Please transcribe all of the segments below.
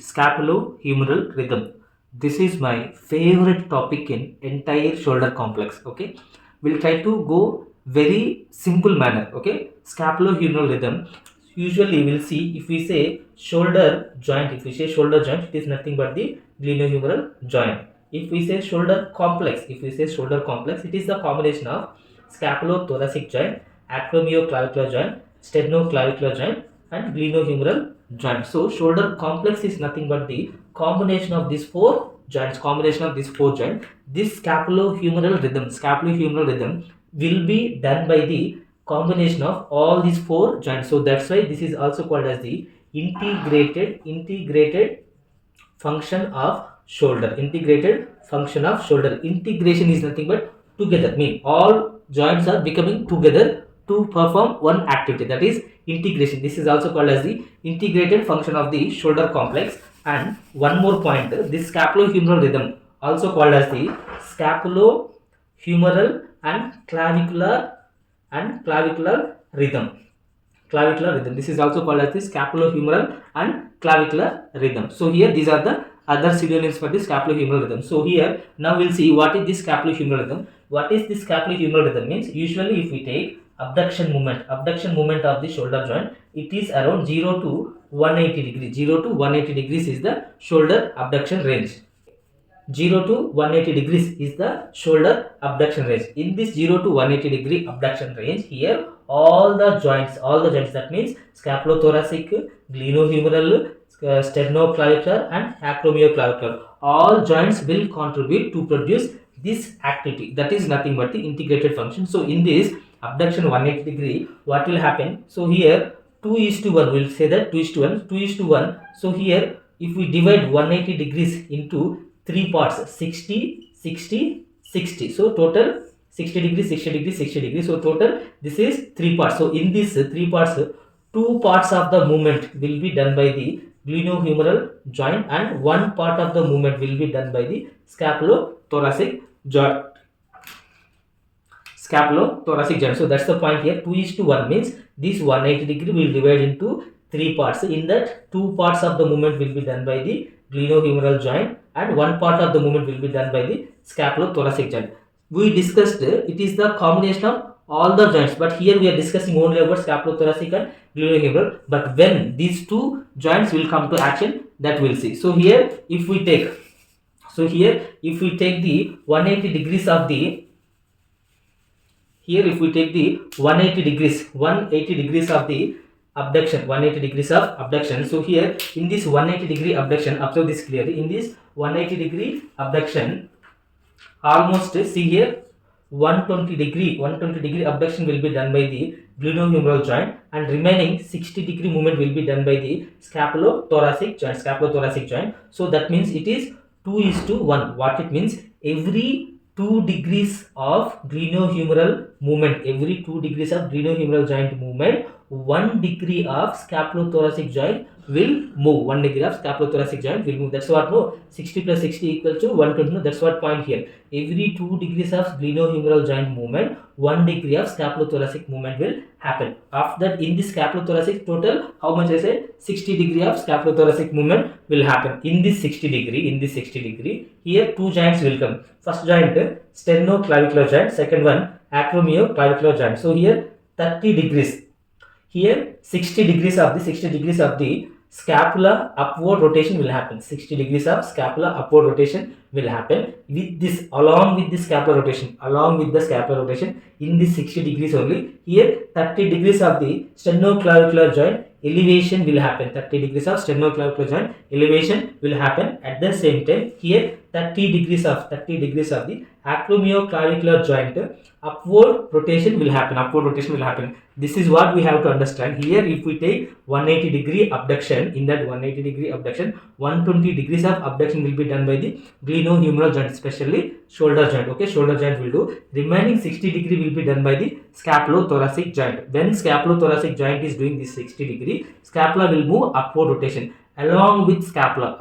scapulo-humeral rhythm. This is my favorite topic in entire shoulder complex. Okay, we'll try to go very simple manner. Okay, scapulo-humeral rhythm. Usually we'll see if we say shoulder joint. If we say shoulder joint, it is nothing but the glenohumeral joint. If we say shoulder complex, it is the combination of scapulothoracic joint, acromioclavicular joint, sternoclavicular joint, and glenohumeral joint. So shoulder complex is nothing but the combination of these four joints. This scapulo-humeral rhythm will be done by the combination of all these four joints. So that's why this is also called as the integrated function of shoulder. Integration is nothing but together, mean all joints are becoming together to perform one activity, that is integration. This is also called as the integrated function of the shoulder complex. And one more point, this scapulo-humeral rhythm also called as the scapulo-humeral and clavicular rhythm. This is also called as the scapulo-humeral and clavicular rhythm. So here these are the other synonyms for the scapulo-humeral rhythm. So here now we'll see what is this scapulo-humeral rhythm. What is this scapulo-humeral rhythm means? Usually if we take abduction movement of the shoulder joint, it is around 0 to 180 degrees. 0 to 180 degrees is the shoulder abduction range. 0 to 180 degrees is the shoulder abduction range. In this 0 to 180 degree abduction range, here all the joints, that means scapulothoracic, glenohumeral, sternoclavicular and acromioclavicular, all joints will contribute to produce this activity, that is nothing but the integrated function. So in this abduction 180 degree, what will happen? So here 2:1, we'll say that 2:1. So here if we divide 180 degrees into three parts, 60, 60, 60, so total 60 degrees, 60 degrees, 60 degrees. So total this is three parts. So in these three parts, two parts of the movement will be done by the glenohumeral joint and one part of the movement will be done by the scapulothoracic joint. So that's the point here. 2:1 means this 180 degree will divide into three parts. In that, two parts of the movement will be done by the glenohumeral joint and one part of the movement will be done by the scapulothoracic joint. We discussed it is the combination of all the joints, but here we are discussing only about scapulothoracic and glenohumeral. But when these two joints will come to action, that we'll see. So here if we take the 180 degrees of the, here if we take the 180 degrees of the abduction, 180 degrees of abduction. So here in this 180 degree abduction, observe this clearly. In this 180 degree abduction, almost see here 120 degree abduction will be done by the glenohumeral joint and remaining 60 degree movement will be done by the scapulothoracic joint. So that means it is 2:1. What it means? Every 2 degrees of glenohumeral movement, joint movement, 1 degree of scapulothoracic joint will move. That's what, no, 60 plus 60 equal to 120. No, that's what point here. Every 2 degrees of glenohumeral joint movement, 1 degree of scapulothoracic movement will happen. After that, in this scapulothoracic total, how much I said? 60 degree of scapulothoracic movement will happen. In this 60 degree, here two joints will come. First joint, sternoclavicular joint. Second one, acromioclavicular joint. So here 30 degrees. Here 60 degrees of the scapula upward rotation will happen. 60 degrees of scapula upward rotation will happen with this, along with the scapular rotation, in this 60 degrees only. Here 30 degrees of the sternoclavicular joint elevation will happen. 30 degrees of sternoclavicular joint elevation will happen. At the same time, here 30 degrees of the acromioclavicular joint upward rotation will happen. This is what we have to understand. Here if we take 180 degree abduction, in that 180 degree abduction, 120 degrees of abduction will be done by the glenohumeral joint, especially shoulder joint. Okay, shoulder joint will do. Remaining 60 degree will be done by the scapulothoracic joint. When scapulothoracic joint is doing this 60 degree, scapula will move upward rotation. Along with scapula,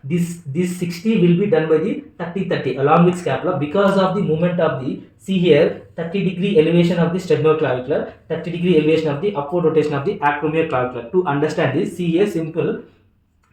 this 60 will be done by the 30 along with scapula, because of the movement of the, see here, 30 degree elevation of the sternoclavicular, 30 degree elevation of the upward rotation of the acromioclavicular. To understand this, see here, simple.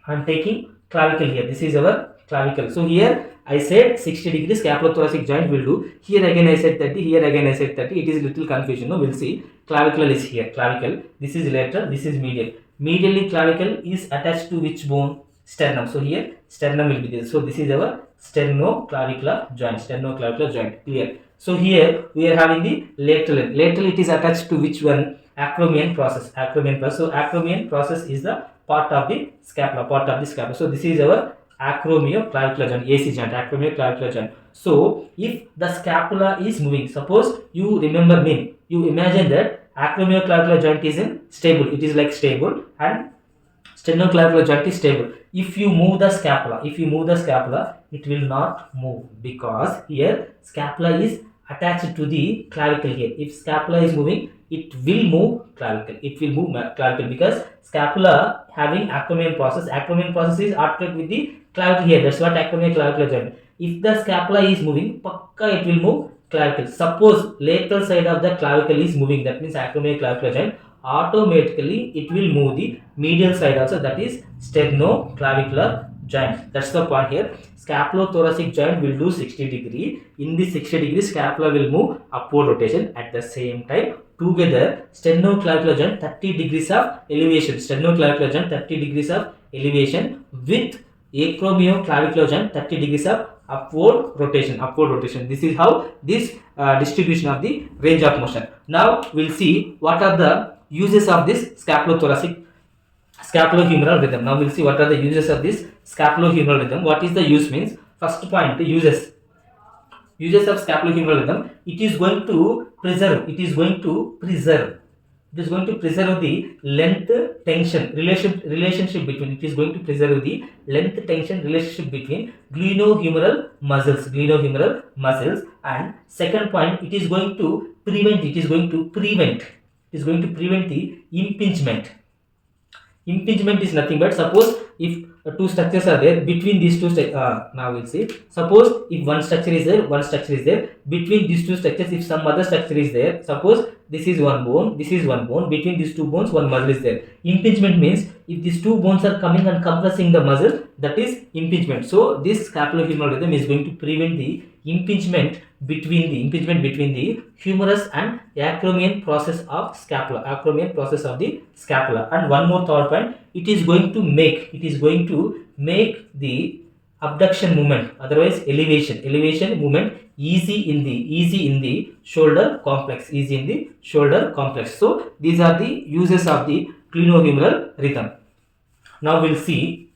I am taking clavicle here. This is our clavicle. So here I said 60 degrees scapulothoracic joint will do. Here again I said 30. Here again I said 30. It is little confusion. No, we'll see. Clavicle is here. Clavicle. This is lateral. This is medial. Medially clavicle is attached to which bone? Sternum. So here sternum will be there. So this is our sternoclavicular joint. Sternoclavicular joint. Clear. So here we are having the lateral. Lateral it is attached to which one? Acromion process. Acromion process. So acromion process is the part of the scapula. Part of the scapula. So this is our acromioclavicular joint. AC joint. Acromioclavicular joint. So if the scapula is moving, suppose you remember me. You imagine that acromioclavicular joint is in stable. It is like stable and sternoclavicular joint is stable. If you move the scapula, it will not move because here scapula is attached to the clavicle here. If scapula is moving, it will move clavicle. It will move clavicle because scapula having acromion process. Acromion process is articulated with the clavicle here. That's what acromioclavicular joint. If the scapula is moving, pakka it will move clavicle. Suppose lateral side of the clavicle is moving, that means acromioclavicular joint, automatically it will move the medial side also, that is sternoclavicular joint. That's the point here. Scapulothoracic joint will do 60 degree. In this 60 degree scapula will move upward rotation. At the same time together sternoclavicular joint 30 degrees of elevation. Sternoclavicular joint 30 degrees of elevation with acromioclavicular joint 30 degrees of upward rotation. This is how this distribution of the range of motion. Now we'll see what are the uses of this scapulohumeral rhythm. Now we'll see what are the uses of this scapulohumeral rhythm. What is the use means? First point, uses of scapulohumeral rhythm. It is going to preserve the length tension relationship between. It is going to preserve the length tension relationship between glenohumeral muscles. And second point, it is going to prevent the impingement. Impingement is nothing but, suppose if two structures are there, between these two now we'll see. Suppose if one structure is there, between these two structures, if some other structure is there, suppose this is one bone, between these two bones one muscle is there. Impingement means if these two bones are coming and compressing the muscle, that is impingement. So this scapulohumeral rhythm is going to prevent the impingement between the humerus and acromion process of scapula. And one more third point, it is going to make the abduction movement, otherwise elevation movement easy in the shoulder complex. So these are the uses of the glenohumeral rhythm. Now we'll see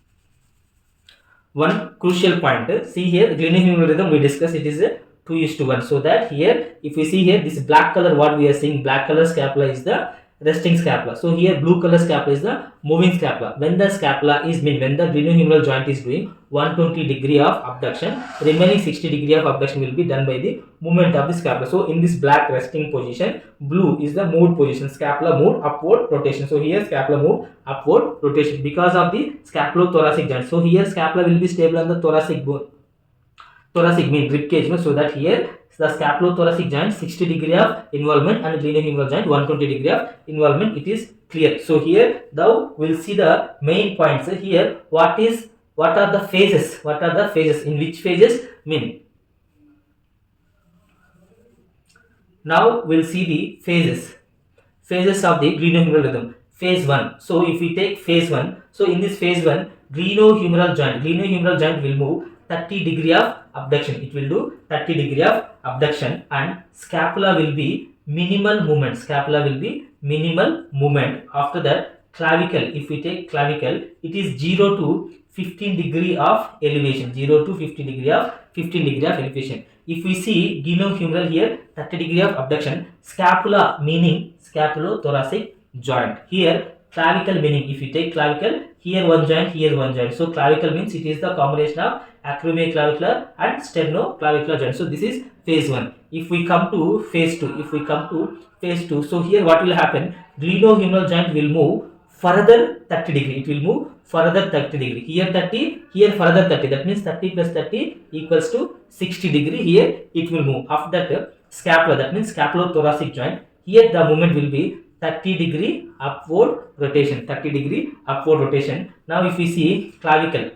one crucial point. See here, glenohumeral rhythm we discussed, it is a 2:1. So that here, if we see here, this black color, what we are seeing, black color scapula is the resting scapula. So here blue color scapula is the moving scapula. When the glenohumeral joint is doing 120 degree of abduction, remaining 60 degree of abduction will be done by the movement of the scapula. So in this black resting position, blue is the moved position. Scapula moved upward rotation. So here scapula moved upward rotation because of the scapulothoracic joint. So here scapula will be stable on the thoracic bone. Thoracic means rib cage, so that here the scapulothoracic joint 60 degree of involvement and glenohumeral joint 120 degree of involvement. It is clear. So here now we'll see the main points. Here what are the phases? In which phases mean? Now we'll see the phases of the glenohumeral rhythm. Phase 1. So if we take phase 1, so in this phase 1, glenohumeral joint will move 30 degree of abduction. It will do 30 degree of abduction and scapula will be minimal movement. After that, clavicle, if we take clavicle, it is 0 to 15 degree of elevation. If we see glenohumeral here, 30 degree of abduction. Scapula meaning scapulothoracic joint. Here clavicle meaning, if you take clavicle, here one joint, here one joint. So clavicle means it is the combination of acromioclavicular and sternoclavicular joint. So this is phase 1. If we come to phase 2, so here what will happen? Glenohumeral joint will move further 30 degree. Here 30, here further 30. That means 30 plus 30 equals to 60 degree. Here it will move. After that, scapula, that means scapulothoracic joint. Here the movement will be 30-degree upward rotation. 30-degree upward rotation. Now if we see clavicle,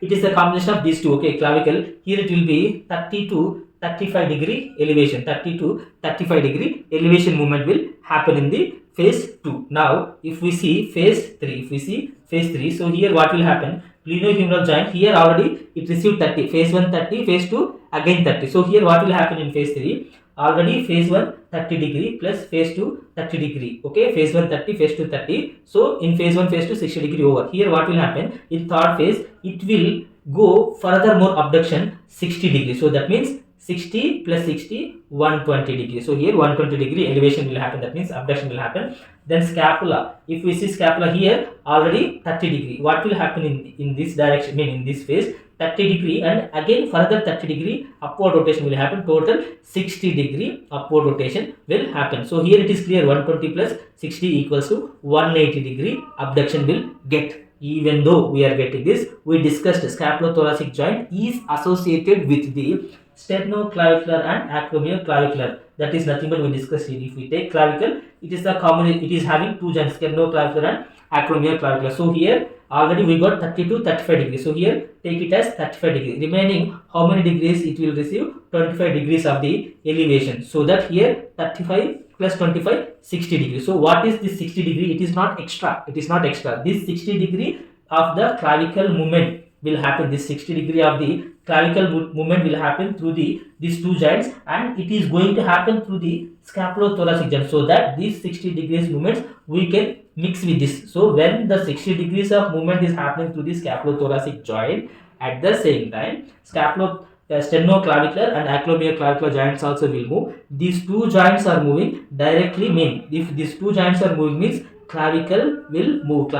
it is a combination of these two. Okay, clavicle, here it will be 30 to 35-degree elevation. 30 to 35-degree elevation movement will happen in the phase 2. Now if we see phase 3, so here what will happen? Glenohumeral joint, here already it received 30, phase 1 30, phase 2 again 30. So here what will happen in phase 3? Already phase 1 30-degree plus phase 2 30-degree. Okay, phase 1 30, phase 2 30. So in phase 1, phase 2 60-degree over. Here what will happen? In third phase it will go furthermore abduction 60-degree. So that means 60 plus 60 120 degree. So here 120-degree elevation will happen, that means abduction will happen. Then scapula, if we see scapula here already 30-degree, what will happen in this direction, mean in this phase 30-degree, and again further 30-degree upward rotation will happen. Total 60-degree upward rotation will happen. So here it is clear, 120 plus 60 equals to 180-degree abduction will get. Even though we are getting this, we discussed scapulothoracic joint is associated with the sternoclavicular and acromioclavicular. That is nothing but we discussed here. If we take clavicle, it is the common, it is having two joints, sternoclavicular and acromioclavicular. So here already we got 30 to 35 degrees. So here take it as 35 degrees. Remaining how many degrees it will receive? 25 degrees of the elevation. So that here 35 plus 25 60 degrees. So what is this 60 degree? It is not extra. It is not extra. This 60 degree of the clavicle movement will happen. This 60-degree of the clavicle movement will happen through these two joints, and it is going to happen through the scapulothoracic joint, so that these 60 degrees movements we can mix with this. So when the 60 degrees of movement is happening through the scapulothoracic joint, at the same time sternoclavicular and acromioclavicular joints also will move. These two joints are moving directly, mean if these two joints are moving means clavicle will move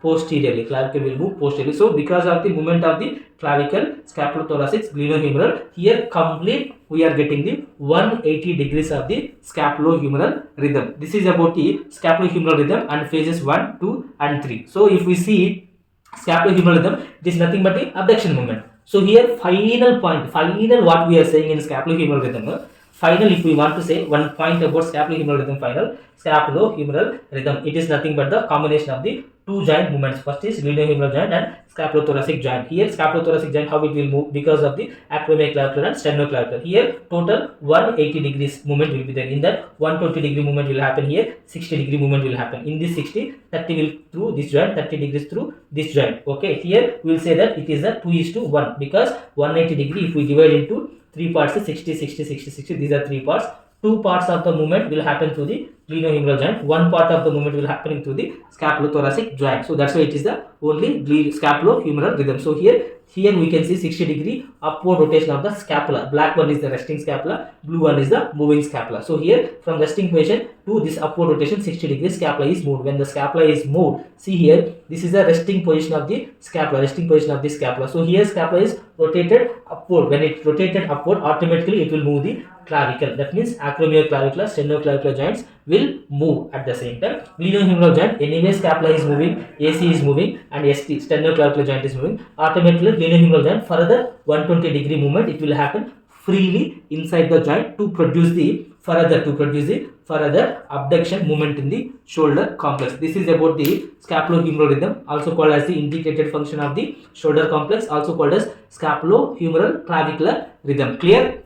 posteriorly. So because of the movement of the clavicle, scapulothoracic, glenohumeral, here complete we are getting the 180 degrees of the scapulohumeral rhythm. This is about the scapulohumeral rhythm and phases 1, 2 and 3. So if we see scapulohumeral rhythm, it is nothing but the abduction movement. So here final what we are saying in scapulohumeral rhythm, final, if we want to say one point about scapulohumeral rhythm, scapulohumeral rhythm, it is nothing but the combination of the two joint movements. First is glenohumeral joint and scapulothoracic joint. Here scapulothoracic joint, how it will move? Because of the acromioclavicular and sternoclavicular. Here total 180 degrees movement will be there. In that 120-degree movement will happen here, 60-degree movement will happen. In this 60, 30 will through this joint, 30 degrees through this joint. Okay, here we will say that it is a 2:1 because 180-degree if we divide into 3 parts, 60, 60, 60, 60, these are 3 parts. 2 parts of the movement will happen through the glenohumeral joint, 1 part of the movement will happen through the scapulothoracic joint. So that's why it is the only scapulohumeral rhythm. So here we can see 60-degree upward rotation of the scapula. Black one is the resting scapula, blue one is the moving scapula. So here from resting position to this upward rotation 60 degrees scapula is moved. When the scapula is moved, see here, this is the resting position of the scapula, So here scapula is rotated upward. When it rotated upward, automatically it will move the clavicle. That means acromioclavicular, sternoclavicular joints will move at the same time. Glenohumeral joint, anyway scapula is moving, AC is moving, and ST, sternoclavicular joint is moving. Automatically glenohumeral joint, further 120-degree movement, it will happen freely inside the joint to produce the further abduction movement in the shoulder complex. This is about the scapulohumeral rhythm, also called as the integrated function of the shoulder complex, also called as scapulohumeral clavicular rhythm. Clear?